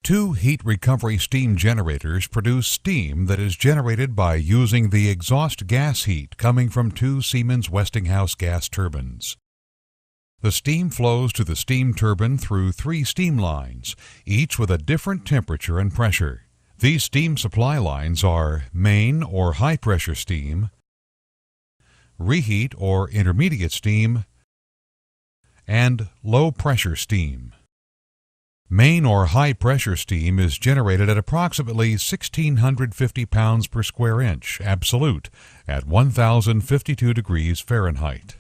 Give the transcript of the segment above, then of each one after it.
Two heat recovery steam generators produce steam that is generated by using the exhaust gas heat coming from two Siemens Westinghouse gas turbines. The steam flows to the steam turbine through three steam lines, each with a different temperature and pressure. These steam supply lines are main or high-pressure steam, reheat or intermediate steam, and low-pressure steam. Main or high-pressure steam is generated at approximately 1,650 pounds per square inch, absolute, at 1,052 degrees Fahrenheit.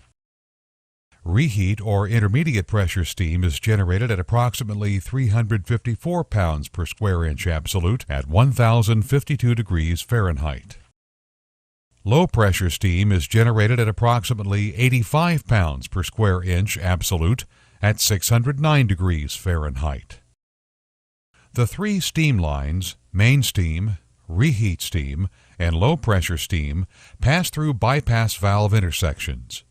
Reheat or intermediate pressure steam is generated at approximately 354 pounds per square inch, absolute, at 1,052 degrees Fahrenheit. Low-pressure steam is generated at approximately 85 pounds per square inch, absolute, at 609 degrees Fahrenheit. The three steam lines, main steam, reheat steam, and low-pressure steam, pass through bypass valve intersections.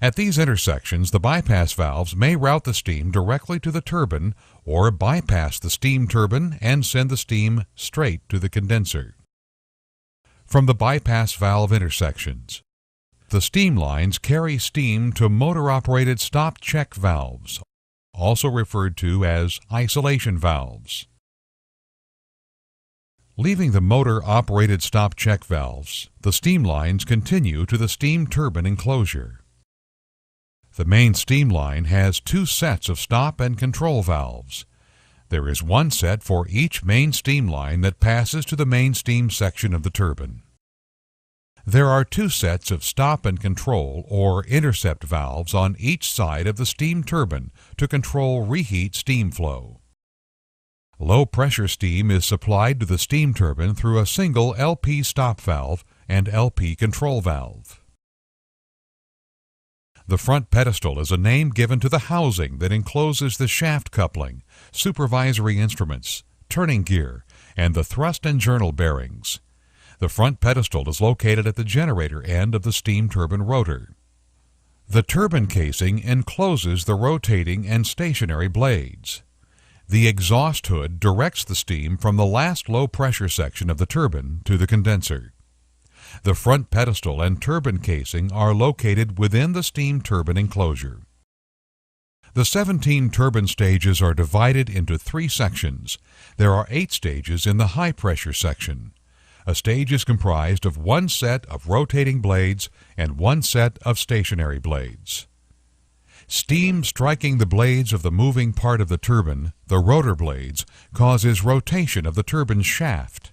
At these intersections, the bypass valves may route the steam directly to the turbine or bypass the steam turbine and send the steam straight to the condenser. From the bypass valve intersections, the steam lines carry steam to motor-operated stop-check valves, also referred to as isolation valves. Leaving the motor-operated stop-check valves, the steam lines continue to the steam turbine enclosure. The main steam line has two sets of stop and control valves. There is one set for each main steam line that passes to the main steam section of the turbine. There are two sets of stop and control or intercept valves on each side of the steam turbine to control reheat steam flow. Low-pressure steam is supplied to the steam turbine through a single LP stop valve and LP control valve. The front pedestal is a name given to the housing that encloses the shaft coupling, supervisory instruments, turning gear, and the thrust and journal bearings. The front pedestal is located at the generator end of the steam turbine rotor. The turbine casing encloses the rotating and stationary blades. The exhaust hood directs the steam from the last low-pressure section of the turbine to the condenser. The front pedestal and turbine casing are located within the steam turbine enclosure. The 17 turbine stages are divided into three sections. There are 8 stages in the high-pressure section. A stage is comprised of one set of rotating blades and one set of stationary blades. Steam striking the blades of the moving part of the turbine, the rotor blades, causes rotation of the turbine shaft.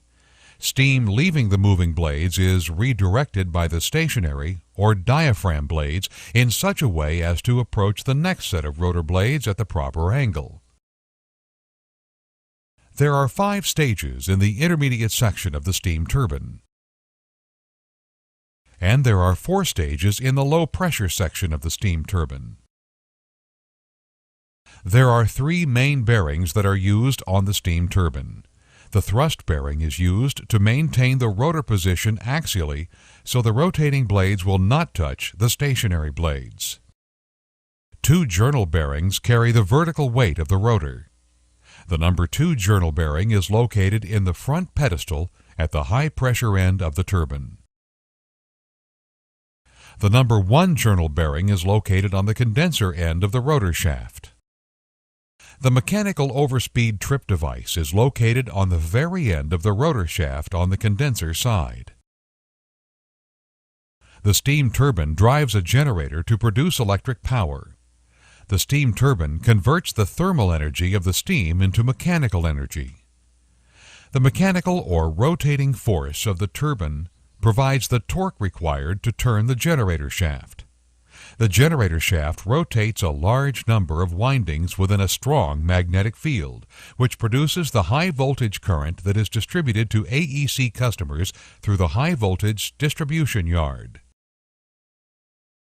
Steam leaving the moving blades is redirected by the stationary or diaphragm blades in such a way as to approach the next set of rotor blades at the proper angle. There are 5 stages in the intermediate section of the steam turbine, and there are 4 stages in the low-pressure section of the steam turbine. There are 3 main bearings that are used on the steam turbine. The thrust bearing is used to maintain the rotor position axially so the rotating blades will not touch the stationary blades. 2 journal bearings carry the vertical weight of the rotor. The number 2 journal bearing is located in the front pedestal at the high-pressure end of the turbine. The number 1 journal bearing is located on the condenser end of the rotor shaft. The mechanical overspeed trip device is located on the very end of the rotor shaft on the condenser side. The steam turbine drives a generator to produce electric power. The steam turbine converts the thermal energy of the steam into mechanical energy. The mechanical or rotating force of the turbine provides the torque required to turn the generator shaft. The generator shaft rotates a large number of windings within a strong magnetic field, which produces the high-voltage current that is distributed to AEC customers through the high-voltage distribution yard.